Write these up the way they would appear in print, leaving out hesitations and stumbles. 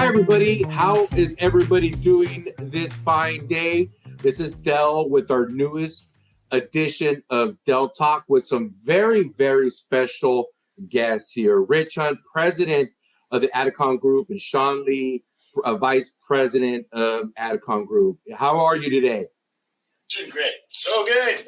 everybody. How is everybody doing this fine day? This is Del with our newest edition of Del Talk with some very, very special guests here. Rich Hunt, president of the Adcom Group, and Sean Lee, vice president of Adcom Group. How are you today? Doing great. So good.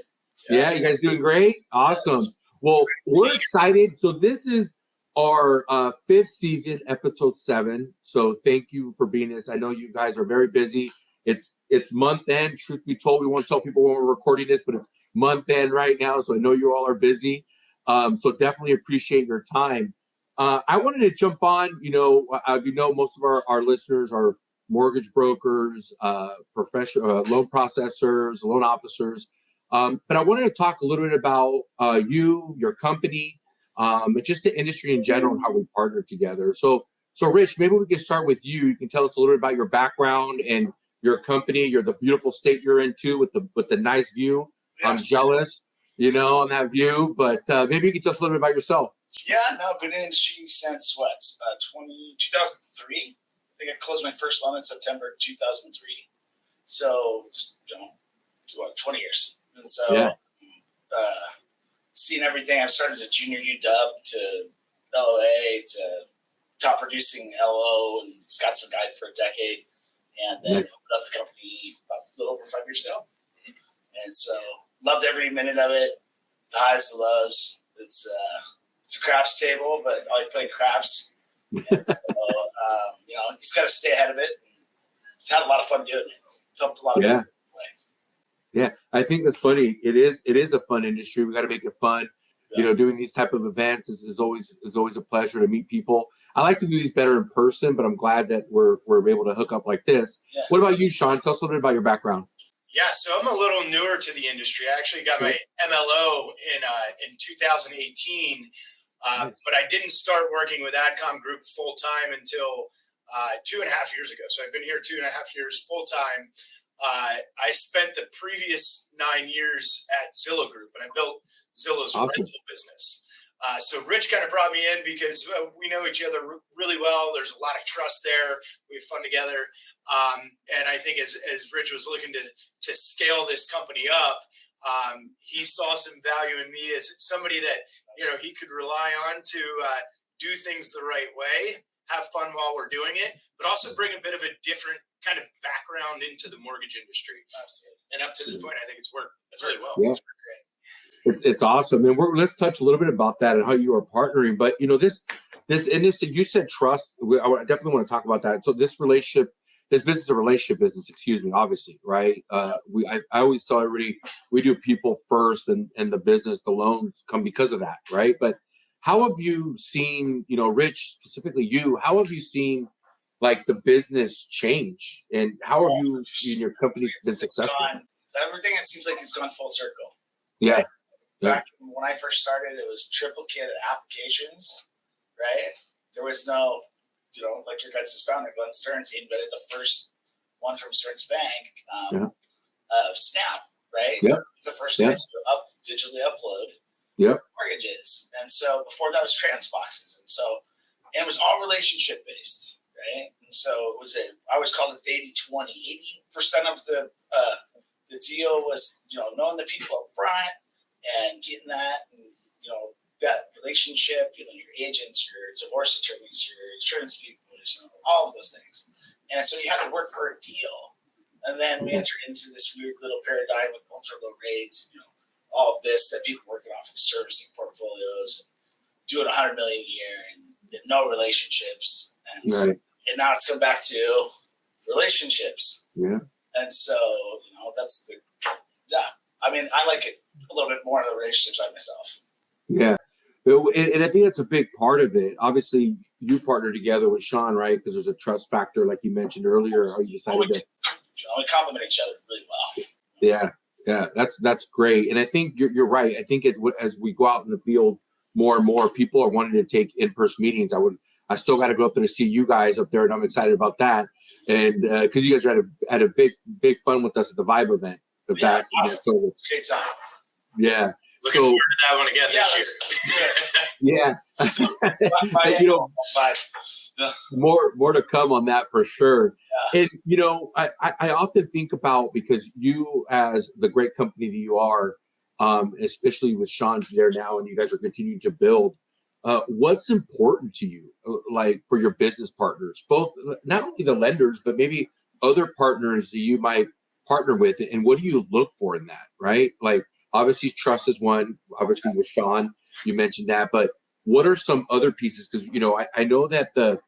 Yeah, you guys doing great? Awesome. Well, we're excited. So this is our fifth season, episode 7. So thank you for being this. I know you guys are very busy. It's month end. Truth be told, we won't tell people when we're recording this, but it's month end right now. So I know you all are busy. So definitely appreciate your time. I wanted to jump on, most of our listeners are mortgage brokers, professional loan processors, loan officers. But I wanted to talk a little bit about you, your company, and just the industry in general and how we partner together. So Rich, maybe we can start with you. You can tell us a little bit about your background and your company. You're the beautiful state you're in too, with the nice view. Yes. I'm jealous, on that view. But maybe you can tell us a little bit about yourself. Yeah, no, been in the industry since 2003. I think I closed my first loan in September 2003. So just 20 years. And so seen everything. I've started as a junior UW to LOA to top producing LO and Scotsman Guide for a decade. And then opened up the company about a little over 5 years ago. And so loved every minute of it. The highs, the lows. It's a craps table, but I like playing craps. And so, just got to stay ahead of it. It's had a lot of fun doing it. Helped a lot of people. Yeah, I think that's funny. It is a fun industry. We got to make it fun. Yeah. Doing these type of events is always a pleasure to meet people. I like to do these better in person, but I'm glad that we're able to hook up like this. Yeah. What about you, Sean? Tell us a little bit about your background. Yeah, so I'm a little newer to the industry. I actually got my MLO in 2018, but I didn't start working with Adcom Group full time until 2.5 years ago. So I've been here 2.5 years full time. I spent the previous 9 years at Zillow Group, and I built Zillow's rental business. So Rich kind of brought me in because we know each other really well. There's a lot of trust there. We have fun together. And I think as Rich was looking to scale this company up, he saw some value in me as somebody that, he could rely on to do things the right way, have fun while we're doing it, but also bring a bit of a different kind of background into the mortgage industry. Absolutely. And up to this point, I think it's worked really well. Yeah. It's great. It's awesome. And let's touch a little bit about that and how you are partnering. But, this industry, you said trust. I definitely want to talk about that. So this business is a relationship business, obviously, right? I always tell everybody we do people first and the business, the loans come because of that, right? But how have you seen, Rich, specifically you, how have you seen like the business change, and how have you in your company been successful? Everything, it seems like it's gone full circle. Yeah. Right? Back when I first started, it was triplicate applications, right? There was no, like your guys' founder, Glenn Stearns, he invented the first one from Stearns Bank, Snap, right? Yeah. It's the first guy to digitally upload mortgages. And so before that was Transboxes. And so it was all relationship based. Right. And so I always called it the 80-20. 80% of the deal was, knowing the people up front and getting that, and, that relationship, your agents, your divorce attorneys, your insurance people, all of those things. And so you had to work for a deal. And then we entered into this weird little paradigm with ultra low rates, all of this that people working off of servicing portfolios, doing $100 million a year and no relationships. And And now it's come back to relationships. Yeah. And so, I like it a little bit more of the relationship side myself. Yeah. And I think that's a big part of it. Obviously, you partner together with Sean, right? Because there's a trust factor, like you mentioned earlier, how you decided to. We complement each other really well. Yeah. That's great. And I think you're right. I think as we go out in the field, more and more people are wanting to take in-person meetings. I still got to go up there to see you guys up there, and I'm excited about that. And because you guys had a big fun with us at the Vibe event. Awesome. Great time. Yeah. Looking forward to that one again this Yeah. year. More to come on that for sure. Yeah. And I often think about, because you, as the great company that you are, especially with Sean there now, and you guys are continuing to build, what's important to you, like for your business partners, both not only the lenders, but maybe other partners that you might partner with, and what do you look for in that, right? Like, obviously trust is one, obviously with Sean, you mentioned that, but what are some other pieces? Because, I know that to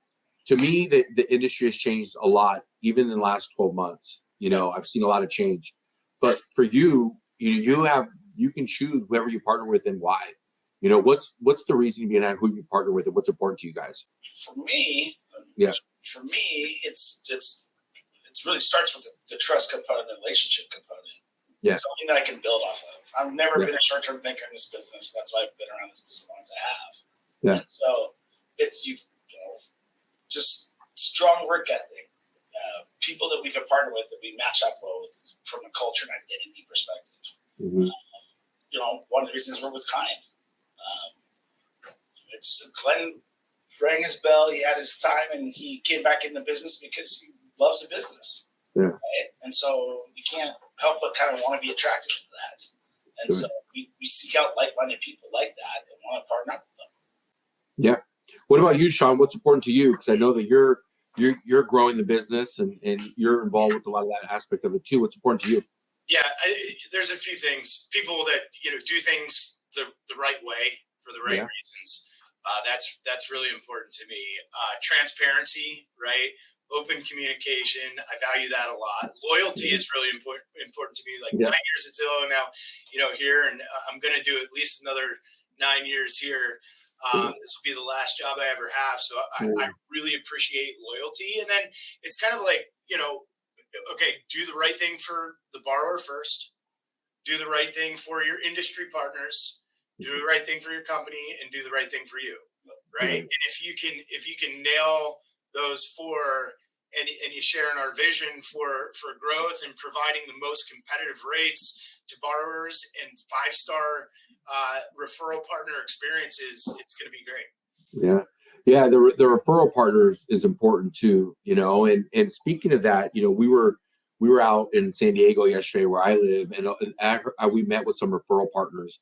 me, the industry has changed a lot, even in the last 12 months. I've seen a lot of change, but for you, you can choose whoever you partner with and why. What's the reason behind who you partner with and what's important to you guys? For me, yeah. For me, it's really starts with the trust component, the relationship component. Yeah. Something that I can build off of. I've never been a short-term thinker in this business. That's why I've been around this business as long as I have. Yeah. And so just strong work ethic. People that we can partner with that we match up well with from a culture and identity perspective. Mm-hmm. One of the reasons we're with Kind. It's Glenn rang his bell. He had his time, and he came back in the business because he loves the business. Yeah. Right? And so you can't help but kind of want to be attracted to that. And so we seek out like-minded people like that and want to partner up with them. Yeah. What about you, Sean? What's important to you? Because I know that you're growing the business and you're involved with a lot of that aspect of it too. What's important to you? Yeah, there's a few things. People that do things the right way for the right reasons. That's really important to me. Transparency, right? Open communication. I value that a lot. Loyalty is really important to me. Like 9 years at Zillow now, here, and I'm going to do at least another 9 years here. This will be the last job I ever have. So I really appreciate loyalty. And then it's kind of like, okay, do the right thing for the borrower first. Do the right thing for your industry partners. Do the right thing for your company, and do the right thing for you, right? And if you can nail those four, and you share in our vision for growth and providing the most competitive rates to borrowers and 5-star referral partner experiences, it's going to be great. Yeah. The referral partners is important too, and speaking of that, we were out in San Diego yesterday where I live, and we met with some referral partners,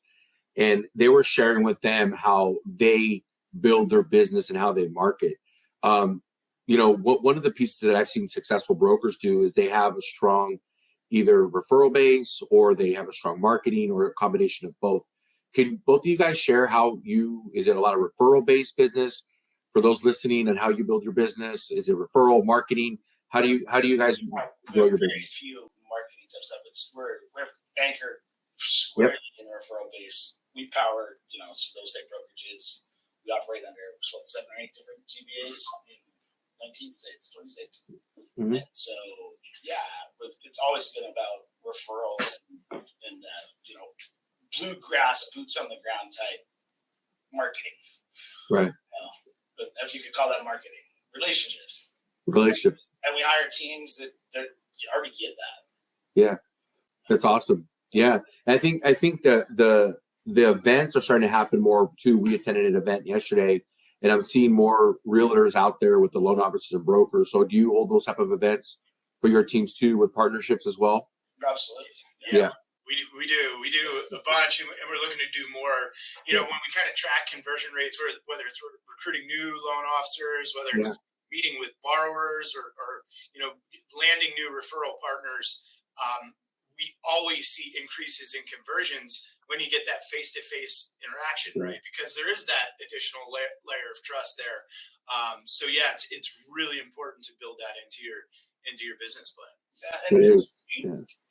and they were sharing with them how they build their business and how they market. One of the pieces that I've seen successful brokers do is they have a strong either referral base, or they have a strong marketing, or a combination of both. Can both of you guys share is it a lot of referral based business for those listening, and how you build your business? Is it referral marketing? How do you guys grow your business? Very few marketing type stuff. We're anchored squarely in the referral base. We power, some real estate brokerages. We operate under 7 or 8 different TBAs in 19 states, 20 states. Mm-hmm. And so, it's always been about referrals and bluegrass, boots on the ground type marketing. Right. But if you could call that marketing, relationships. And we hire teams that already get that. Yeah, that's awesome. Yeah, I think the events are starting to happen more too. We attended an event yesterday, and I'm seeing more realtors out there with the loan officers and brokers. So do you hold those type of events for your teams too, with partnerships as well? Absolutely. Yeah. We do a bunch, and we're looking to do more. When we kind of track conversion rates, whether it's recruiting new loan officers, whether it's meeting with borrowers, or landing new referral partners, we always see increases in conversions when you get that face-to-face interaction, right? Because there is that additional layer of trust there. It's really important to build that into your business plan. And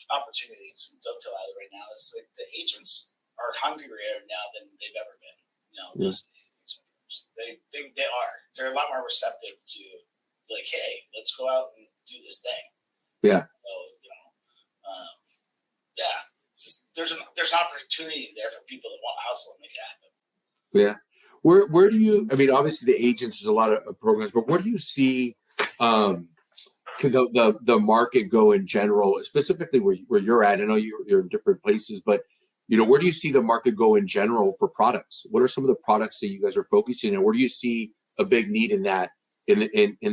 opportunities dovetail out of right now is like the agents are hungrier now than they've ever been. They're a lot more receptive to like, hey, let's go out and do this thing. Yeah. So there's an opportunity there for people that want to hustle and make it happen. Yeah. Where do you? I mean, obviously the agents, there's a lot of programs, but where do you see the market go in general, specifically where you're at? I know you're in different places, but where do you see the market go in general for products? What are some of the products that you guys are focusing on? Where do you see a big need in that in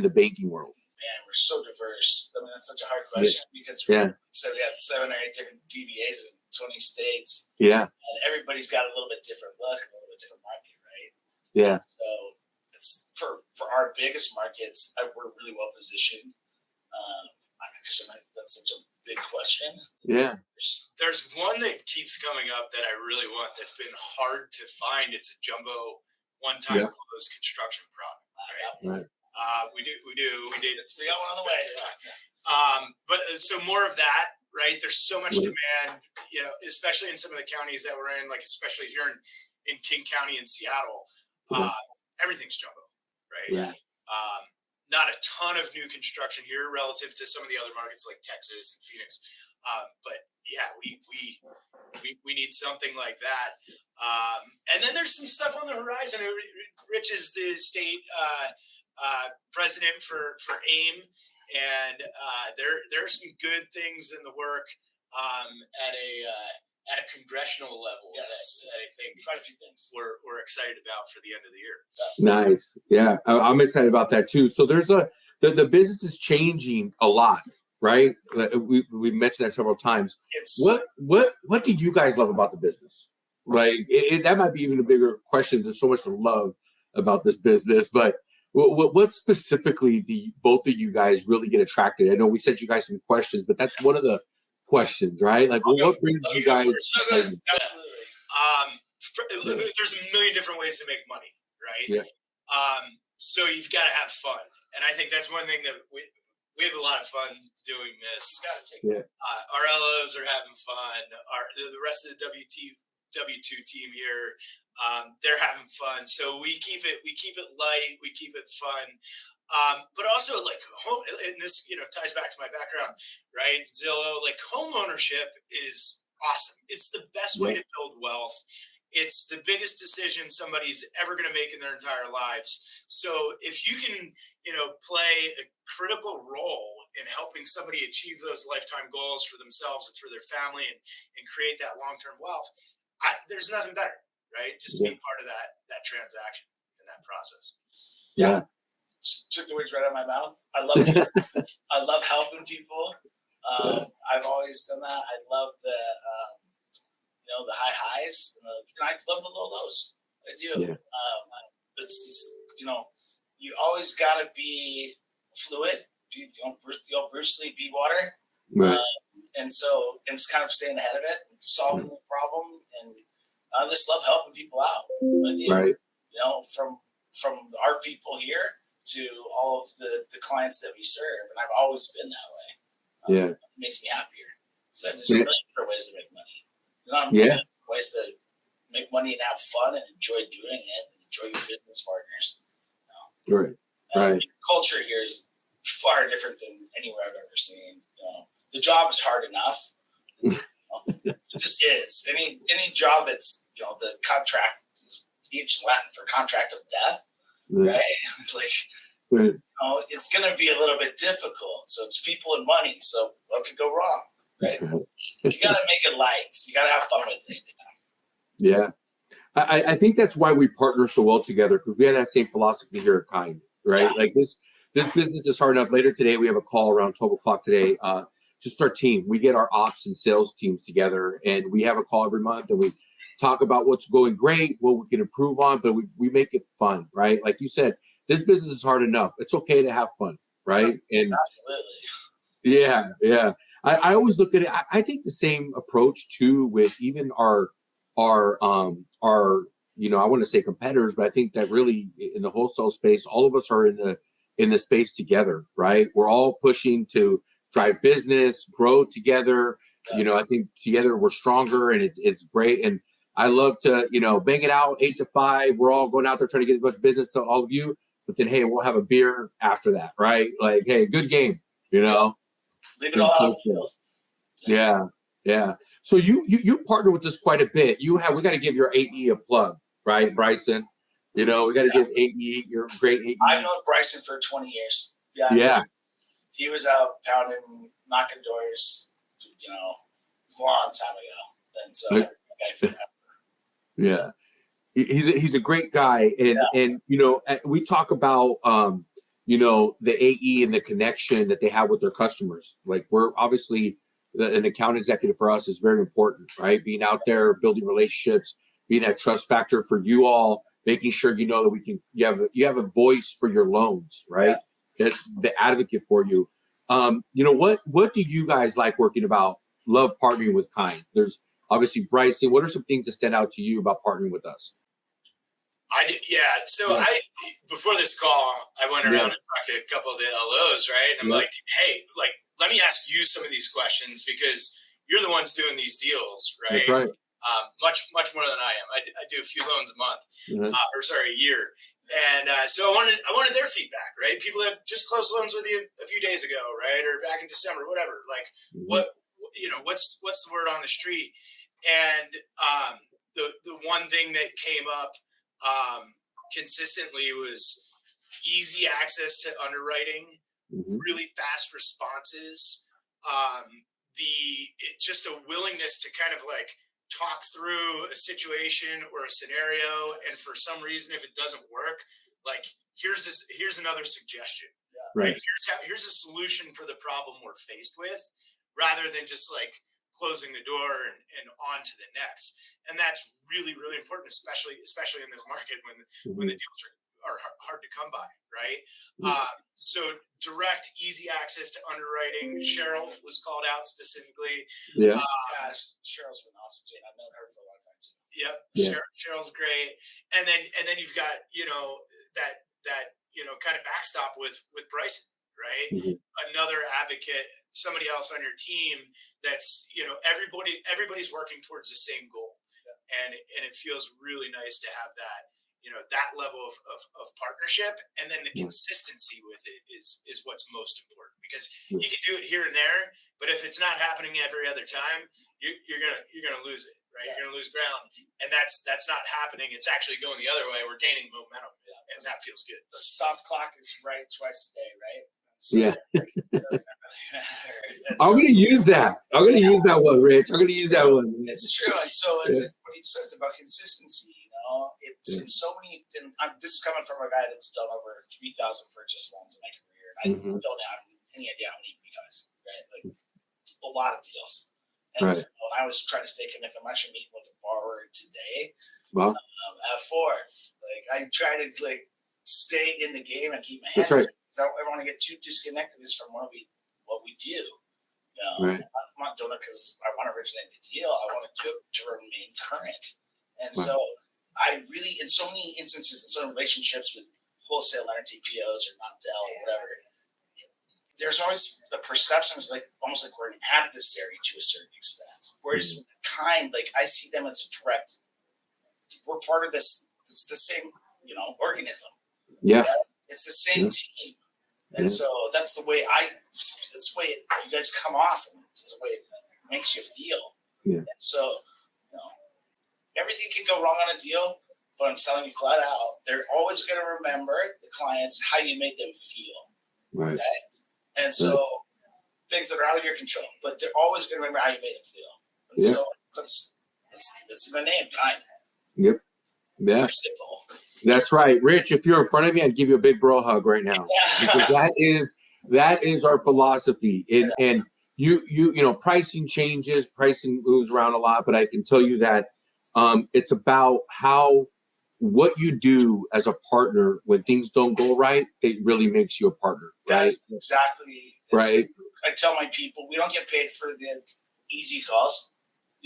the banking world? Man, we're so diverse. I mean, that's such a hard question because we had 7 or 8 different DBAs in 20 states. Yeah. And everybody's got a little bit different look, a little bit different market, right? Yeah. And so it's for our biggest markets, we're really well positioned. That's such a big question. Yeah. There's one that keeps coming up that I really want that's been hard to find. It's a jumbo one-time closed construction product. Right. We did. We got one on the way. But so more of that, right? There's so much demand, especially in some of the counties that we're in, like especially here in King County and Seattle. Everything's jumbo, right? Yeah. Not a ton of new construction here relative to some of the other markets like Texas and Phoenix. But yeah, we need something like that. And then there's some stuff on the horizon. Rich is the state president for AIM, and there are some good things in the work at a congressional level that I think quite a few things we're excited about for the end of the year. Nice. Yeah, I'm excited about that too. So there's the business is changing a lot, right? We mentioned that several times. What do you guys love about the business? Like that might be even a bigger question. There's so much to love about this business, but what specifically do both of you guys really get attracted? I know we sent you guys some questions, but that's one of the questions, right? Like, what brings you guys? Absolutely. There's a million different ways to make money, right? Yeah. So you've got to have fun, and I think that's one thing that we have a lot of fun doing this. Our LOs are having fun. The rest of the W2 team here, they're having fun. So we keep it light, we keep it fun. But also like home, and this ties back to my background, right? Zillow, like home ownership is awesome. It's the best way to build wealth. It's the biggest decision somebody's ever going to make in their entire lives. So if you can, play a critical role in helping somebody achieve those lifetime goals for themselves and for their family and create that long-term wealth, there's nothing better, right? Just to be part of that transaction and that process. Yeah. Took the words right out of my mouth. I love helping people. I've always done that. I love the high highs and I love the low lows. I do. Yeah. It's just, you always got to be fluid. Bruce Lee, be water. Right. And so it's kind of staying ahead of it, and solving the problem, and I just love helping people out. Right. From our people here to all of the clients that we serve, and I've always been that way. It makes me happier. So there's a million different ways to make money. Ways to make money and have fun and enjoy doing it, and enjoy your business partners. Right. Culture here is far different than anywhere I've ever seen. The job is hard enough. It just is. Any job that's the contract is ancient Latin for contract of death, right? It's going to be a little bit difficult. So it's people and money. So what could go wrong, right? You got to make it light. You got to have fun with it. Yeah, I think that's why we partner so well together, because we have that same philosophy here at Kind, right? Yeah. Like this business is hard enough. Later today, we have a call around 12 o'clock today. Just our team. We get our ops and sales teams together, and we have a call every month, and we talk about what's going great, what we can improve on, but we make it fun, right? Like you said, this business is hard enough. It's okay to have fun, right? And absolutely. Yeah. I always look at it. I take the same approach too with even our I want to say competitors, but I think that really in the wholesale space, all of us are in the space together, right? We're all pushing to drive business, grow together. I think together we're stronger, and it's great. And I love to, bang it out 8 to 5. We're all going out there trying to get as much business to all of you. But then, hey, we'll have a beer after that, right? Like, hey, good game, Leave it all out. Yeah. So you partner with us quite a bit. We got to give your AE a plug, right, Bryson? We got to give AE your great AE. I've known Bryson for 20 years. Yeah. He was out pounding, knocking doors, a long time ago. And so guy forever. Yeah. He's a great guy. And we talk about, the AE and the connection that they have with their customers. Like, we're obviously, an account executive for us is very important, right? Being out there, building relationships, being that trust factor for you all, making sure that you have a voice for your loans, right? That's the advocate for you. What do you guys like working about? Love partnering with Kind. There's obviously Bryson. What are some things that stand out to you about partnering with us? Before this call, I went around and talked to a couple of the LOs, right? And I'm like, hey, let me ask you some of these questions because you're the ones doing these deals, right? That's right. Much more than I am. I do a few loans a month, a year. And so I wanted their feedback, right? People that just closed loans with you a few days ago, right? Or back in December, whatever. Like, what's the word on the street? And the one thing that came up consistently was easy access to underwriting, really fast responses, just a willingness to kind of like talk through a situation or a scenario, and for some reason, if it doesn't work, like here's another suggestion, right? Here's a solution for the problem we're faced with, rather than just like closing the door and on to the next. And that's really, really important, especially in this market when the deals are hard to come by, right? So direct, easy access to underwriting. Cheryl was called out specifically. Cheryl's been awesome too. I've known her for a long time too. Cheryl's great. And then you've got that kind of backstop with Bryson, right? Another advocate, somebody else on your team that's everybody's working towards the same goal. And it feels really nice to have that, that level of partnership, and then the consistency with it is what's most important, because you can do it here and there, but if it's not happening every other time, you're gonna lose it, right? You're gonna lose ground, and that's not happening. It's actually going the other way. We're gaining momentum, and that feels good. The stop clock is right twice a day, right? I'm going to use that. I'm going to use that one, Rich. I'm going to use that one. It's true. And so what he says about consistency, it's in so many, this is coming from a guy that's done over 3,000 purchase loans in my career. And I don't have any idea how many refis, right? Like a lot of deals. And so when I was trying to stay connected, I'm actually meeting with a borrower today. Wow. At 4. Like, I try to stay in the game and keep my head. Because I don't want to get too disconnected from what we do. I'm not doing it because I want to originate the deal. I want to do it to remain current. And so I really, in so many instances, in some relationships with wholesale lender TPOs or not Dell or whatever, there's always a perception of almost like we're an adversary to a certain extent. Whereas Kind, I see them as a direct, we're part of this, it's the same, organism. Yeah. It's the same team. And so that's the way you guys come off, and it's the way it makes you feel. And so, everything can go wrong on a deal, but I'm telling you flat out, they're always going to remember, the clients, how you made them feel. Right. Okay? And so things that are out of your control, but they're always going to remember how you made them feel. And so it's the name, Kind. Yep. Yeah. That's right. Rich, if you're in front of me, I'd give you a big bro hug right now. Because that is our philosophy. And you pricing changes, pricing moves around a lot, but I can tell you that it's about what you do as a partner when things don't go right, it really makes you a partner. Right? Exactly. Right. I tell my people, we don't get paid for the easy calls.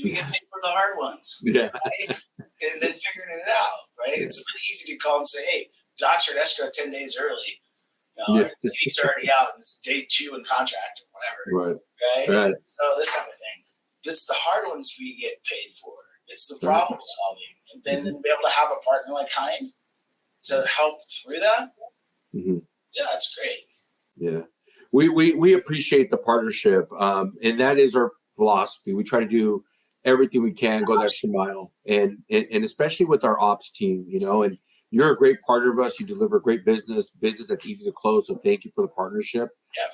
We get paid for the hard ones. Yeah. Right? And then figuring it out, right? It's really easy to call and say, hey, docs are in escrow 10 days early. Seats are already out, and it's day 2 in contract or whatever. Right? So this kind of thing. It's the hard ones we get paid for. It's the problem solving. And then be able to have a partner like Kind to help through that. Yeah, that's great. Yeah. We appreciate the partnership. And that is our philosophy. We try to do everything we can, go the extra mile, and especially with our ops team, and you're a great partner of us. You deliver great business that's easy to close. So thank you for the partnership.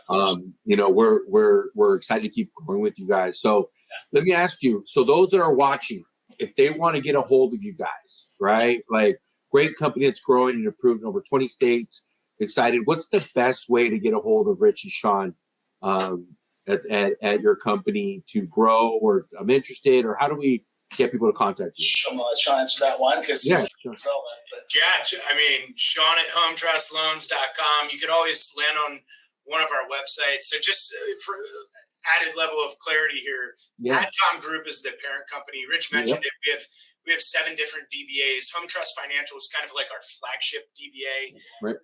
We're excited to keep going with you guys. So let me ask you, so those that are watching, if they want to get a hold of you guys, right? Like, great company that's growing and approved in over 20 states. Excited. What's the best way to get a hold of Rich and Sean at your company to grow, or I'm interested, or how do we get people to contact you? I'm going to try and answer that one because sure. I mean, Sean at hometrustloans.com. You could always land on one of our websites. So just for added level of clarity here, Adcom Group is the parent company. Rich mentioned it. We have 7 different DBAs. Home Trust Financial is kind of like our flagship DBA. Right.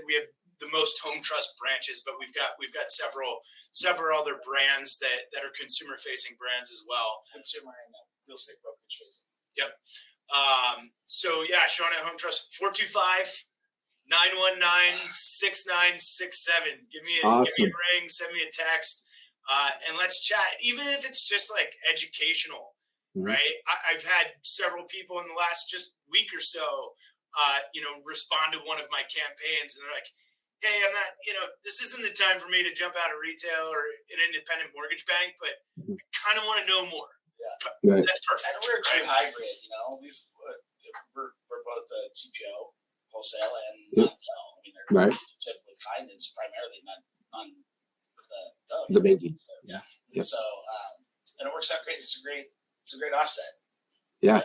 We have the most Home Trust branches, but we've got several other brands that are consumer facing brands as well. Consumer and real estate brokerage facing. Yep. So yeah, Sean at Home Trust, 425-919-6967. Give me a ring, send me a text, and let's chat. Even if it's just like educational. Right. I've had several people in the last just week or so, respond to one of my campaigns, and they're like, hey, I'm not, this isn't the time for me to jump out of retail or an independent mortgage bank, but I kind of want to know more. Yeah. Right. That's perfect. And we're a true hybrid, we're both TPO, wholesale, and retail. I mean, they're with kindness primarily, not on the banking. So, yeah. Yep. So, and it works out great. It's a great offset. Yeah.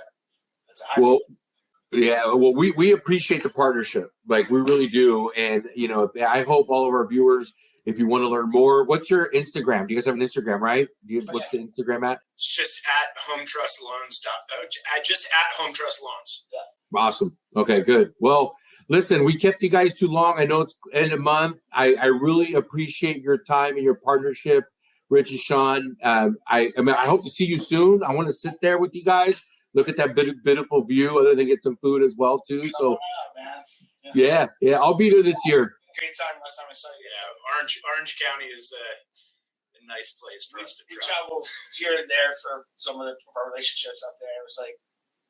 That's a hybrid. Well, we appreciate the partnership. Like, we really do. And, I hope all of our viewers, if you want to learn more, what's your Instagram? Do you guys have an Instagram, right? What's the Instagram at? It's just at hometrustloans. Just at hometrustloans. Yeah. Awesome. Okay, good. Well, listen, we kept you guys too long. I know it's end of month. I really appreciate your time and your partnership, Rich and Sean. I hope to see you soon. I want to sit there with you guys, look at that beautiful view, other than get some food as well too. So, yeah, I'll be there this year. Great time last time I saw you. Yeah, Orange County is a nice place for us to travel here and there for some of our relationships out there. It was like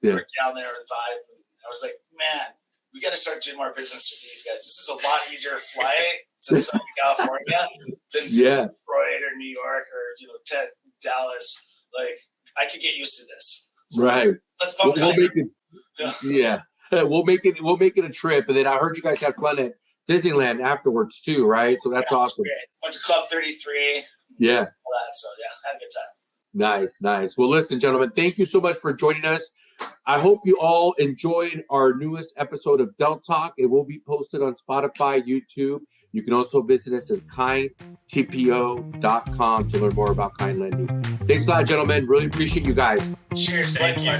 we're down there with vibe, and I was like, man, we got to start doing more business with these guys. This is a lot easier flight to Southern California than Detroit or New York or Dallas. Like, I could get used to this. So right. Let's pump we'll make it. Yeah. We'll make it a trip, and then I heard you guys have fun at Disneyland afterwards too, right? So that's awesome. Great. Went to Club 33. Yeah. All that. So had a good time. Nice. Well, listen, gentlemen, thank you so much for joining us. I hope you all enjoyed our newest episode of Del Talk. It will be posted on Spotify, YouTube. You can also visit us at kindtpo.com to learn more about Kind Lending. Thanks a lot, gentlemen. Really appreciate you guys. Cheers. Thank you.